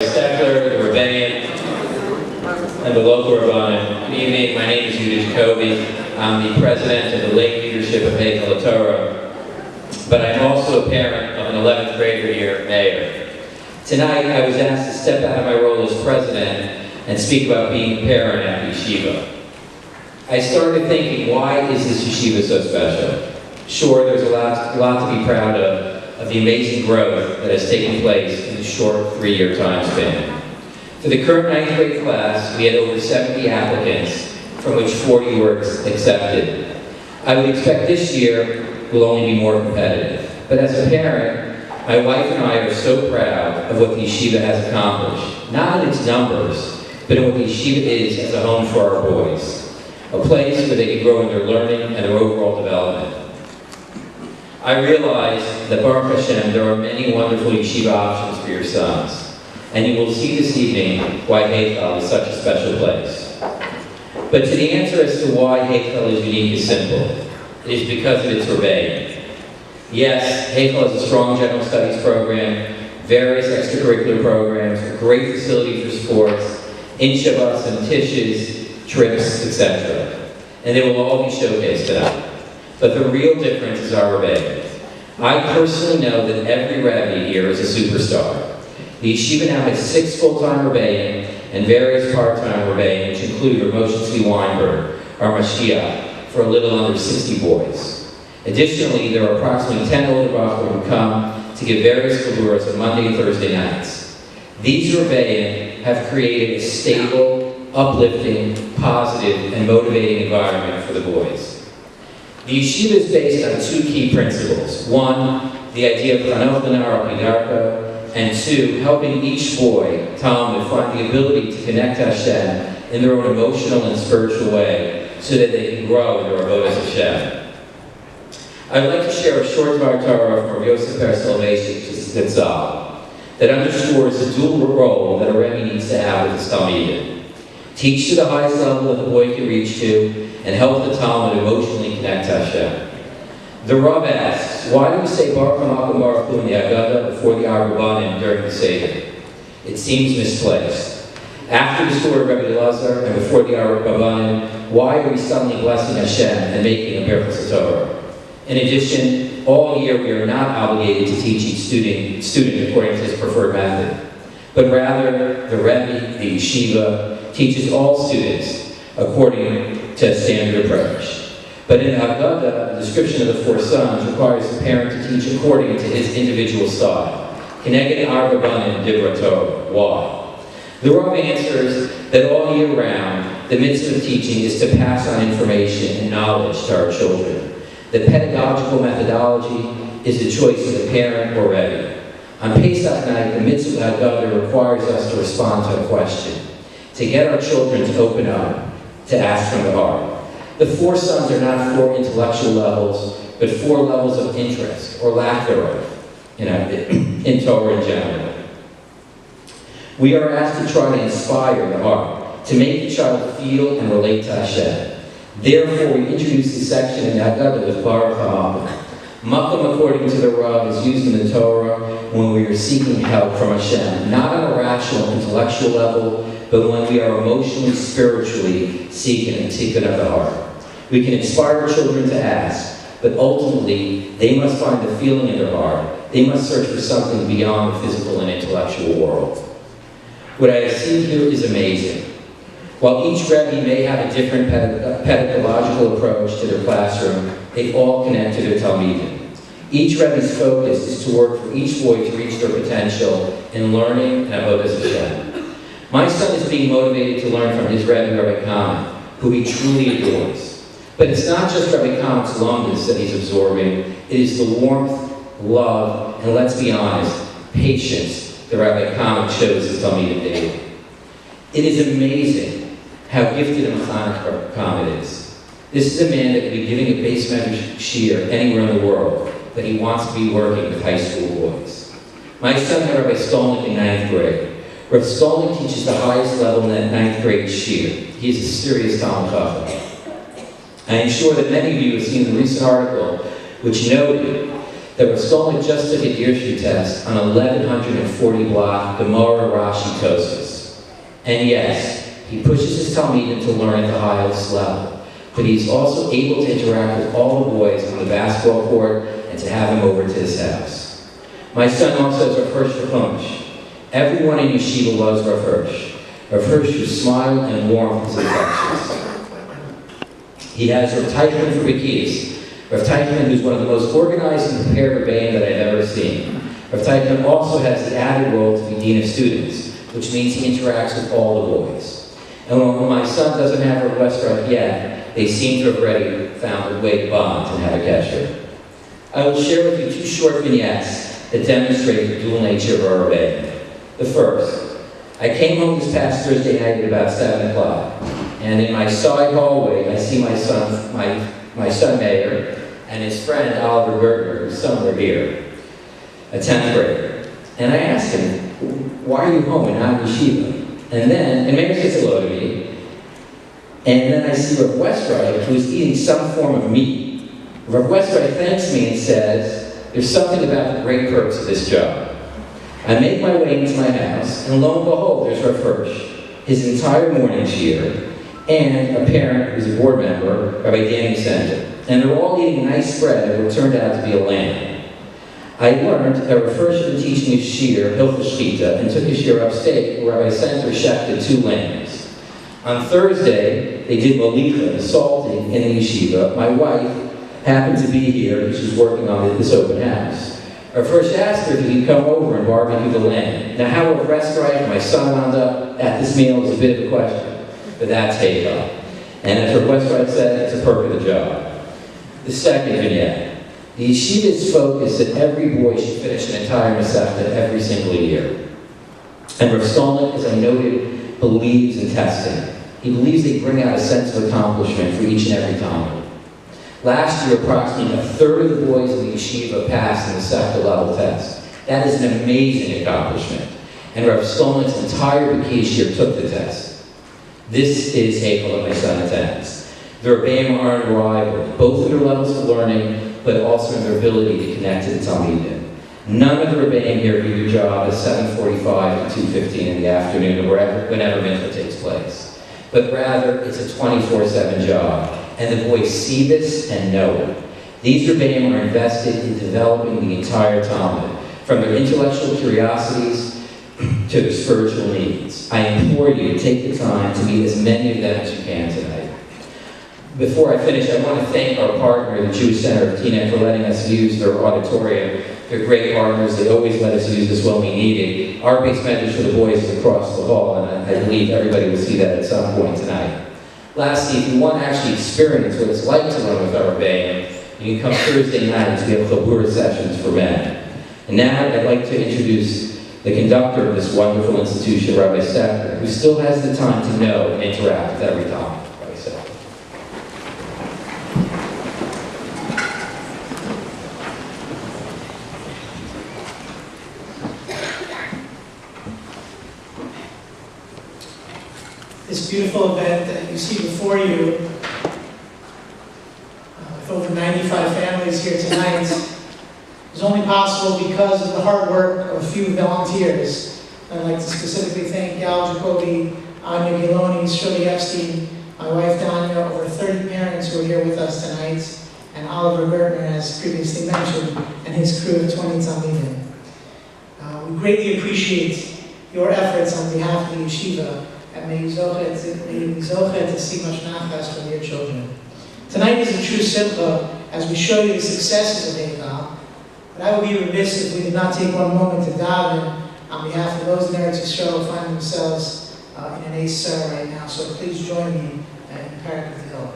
Secular, the Rebellion, and the local Rabbanim. Good evening, my name is Yehuda Jacoby. I'm the president of the lay leadership of Heichal, HaTorah, but I'm also a parent of an 11th grader here, Mayor. Tonight, I was asked to step out of my role as president and speak about being a parent at yeshiva. I started thinking, why is this yeshiva so special? Sure, there's a lot to be proud of the amazing growth that has taken place in the short 3-year time span. For the current 9th grade class, we had over 70 applicants, from which 40 were accepted. I would expect this year will only be more competitive. But as a parent, my wife and I are so proud of what the yeshiva has accomplished, not in its numbers, but in what the yeshiva is as a home for our boys, a place where they can grow in their learning and their overall development. I realize that Baruch Hashem, there are many wonderful yeshiva options for your sons, and you will see this evening why Heichal is such a special place. But to the answer as to why Heichal is unique is simple. It is because of its rebellion. Yes, Heichal has a strong general studies program, various extracurricular programs, a great facility for sports, in Shabbos and tishes, trips, etc. And they will all be showcased tonight. But the real difference is our rebellion. I personally know that every Rebbe here is a superstar. The yeshiva now has 6 full-time rebellion and various part-time rebellion, which include Rav Moshe Tzvi Weinberg, our Mashiach, for a little under 60 boys. Additionally, there are approximately 10 older Bachar who come to give various kavuras on Monday and Thursday nights. These rebellion have created a stable, uplifting, positive, and motivating environment for the boys. The yeshiva is based on 2 key principles. 1, the idea of Chanoch L'Nar Al-Pi, and 2, helping each boy, Talmud, find the ability to connect to Hashem in their own emotional and spiritual way so that they can grow in their avodas Hashem. I would like to share a short HaTorah from Rav Yosef Ber Soloveitchik Zatzal that underscores the dual role that a Rebbe needs to have with his Talmidim. Teach to the highest level that the boy can reach to, and help the Talmud emotionally connect to Hashem. The Rav asks, why do we say Baruch HaMakom Baruch Hu in the Haggadah before the Arbanim during the Seder? It seems misplaced. After the story of Rabbi Elazar and before the Arbanim, why are we suddenly blessing Hashem and making a Birchas HaTorah? In addition, all year we are not obligated to teach each student according to his preferred method, but rather the Rebbe, the yeshiva, teaches all students according to a standard approach. But in Haggadah, the description of the 4 sons requires the parent to teach according to his individual style. Keneged Arbanim Dibra Torah. Why? The Rav answers that all year round, the mitzvah of teaching is to pass on information and knowledge to our children. The pedagogical methodology is the choice of the parent or Rebbe. On Pesach night, the mitzvah of Haggadah requires us to respond to a question, to get our children to open up, to ask from the heart. The 4 sons are not 4 intellectual levels, but 4 levels of interest, or lack thereof, in Torah in general. We are asked to try to inspire the heart, to make the child feel and relate to Hashem. Therefore, we introduce this section in Haggadah with Baruch HaMakom. Makom, according to the Rav, is used in the Torah when we are seeking help from Hashem, not on a rational, intellectual level, but when we are emotionally, spiritually seeking of the heart. We can inspire our children to ask, but ultimately, they must find the feeling in their heart. They must search for something beyond the physical and intellectual world. What I have seen here is amazing. While each Rebbe may have a different pedagogical approach to their classroom, they all connect to their Talmidim. Each Rebbe's focus is to work for each boy to reach their potential in learning and avodas Hashem. My son is being motivated to learn from his Rebbe, Rabbi Kamen, who he truly adores. But it's not just Rabbi Kamen's lumbus that he's absorbing, it is the warmth, love, and let's be honest, patience that Rabbi Kamen shows his Talmidim daily. It is amazing how gifted and mechanic Kamen is. This is a man that could be giving a base measure shiur anywhere in the world, but he wants to be working with high school boys. My son had Rabbi Skolnick in 9th grade. Rav Skolnick teaches the highest level in that 9th grade shiur. He is a serious Talmud Chacham. I am sure that many of you have seen the recent article which noted that Rav Skolnick just took a Dirshu test on 1,140 block Gemara Rashi Tosfos. And yes, he pushes his Talmidim to learn at the highest level, but he's also able to interact with all the boys on the basketball court and to have him over to his house. My son also has Rav Hirsch Rachumish. Everyone in Yeshiva loves Rav Hirsch. Rav Hirsch, whose smile and warmth is infectious. He has Rav Teichman for Bekiyas. Rav Teichman, who's one of the most organized and prepared rebbeim that I've ever seen. Rav Teichman also has the added role to be Dean of Students, which means he interacts with all the boys. And when my son doesn't have Rav Westrike yet, they seem to have already found a way to bond and have a kesher. I will share with you 2 short vignettes that demonstrate the dual nature of our rebbeim. The first, I came home this past Thursday night at about 7 o'clock, and in my side hallway, I see my son Meir, and his friend Oliver Gertner, who's somewhere here, a 10th grader. And I asked him, why are you home and not in yeshiva? And Meir says hello to me. And then I see Rav Westrike, who's eating some form of meat. Rav Westrike thanks me and says, there's something about the great perks of this job. I make my way into my house, and lo and behold, there's Rav Hirsch, his entire morning shiur, and a parent who's a board member, Rabbi Danny Center. And they're all eating a nice spread of what turned out to be a lamb. I learned that Rav Hirsch had been teaching his shiur, Hilchos Shchita, and took his shiur upstate, where Rabbi Center shechted 2 lambs. On Thursday, they did malicha, the salting, in the yeshiva. My wife happened to be here, and she's working on this open house. Rav Hirsch asked her if he could come over and barbecue the lamb. Now, how Rav Westrike, my son, wound up at this meal is a bit of a question, but that's Heichal. And as Rav Westrike said, it's a perk of the job. The second vignette. The yeshiva's focus that every boy should finish an entire Masechta every single year. And Rav Skolnick, as I noted, believes in testing. He believes they bring out a sense of accomplishment for each and every Talmud. Last year, approximately 1/3 of the boys in the yeshiva passed the Masechta level test. That is an amazing accomplishment. And Rav Skolnick's entire Bekiyas year took the test. This is Heichal that my son attends. The rebbeim are unrivaled, both in their levels of learning, but also in their ability to connect to the Talmidim. None of the rebbeim here do their job at 7:45 to 2:15 in the afternoon, or whenever mincha takes place. But rather, it's a 24/7 job, and the boys see this and know it. These rebbeim are invested in developing the entire Talmud, from their intellectual curiosities to their spiritual needs. I implore you to take the time to meet as many of them as you can tonight. Before I finish, I want to thank our partner, the Jewish Center of Teaneck, for letting us use their auditorium. They're great partners. They always let us use this when we need it. Our base message for the boys is across the hall, and I believe everybody will see that at some point tonight. Lastly, if you want to actually experience what it's like to learn with our rebbeim, you can come Thursday nights. We have chabura sessions for men. And now I'd like to introduce the conductor of this wonderful institution, Rabbi Stecker, who still has the time to know and interact with every Talmud. Rabbi Stecker. This beautiful event that you see before you, with over 95 families here tonight, is only possible because of the hard work of a few volunteers. I'd like to specifically thank Yehuda Jacoby, Anya Giloni, Shirley Epstein, my wife Danya, over 30 parents who are here with us tonight, and Oliver Gertner, as previously mentioned, and his crew of 20 Talmidim. We greatly appreciate your efforts on behalf of the yeshiva, and may you zochet to see much nachas from your children. Tonight is a true simcha as we show you the successes of Heichal, but I would be remiss if we did not take one moment to daven on behalf of those in Eretz Yisrael who find themselves in an Eser right now. So please join me in Parak of the Hill.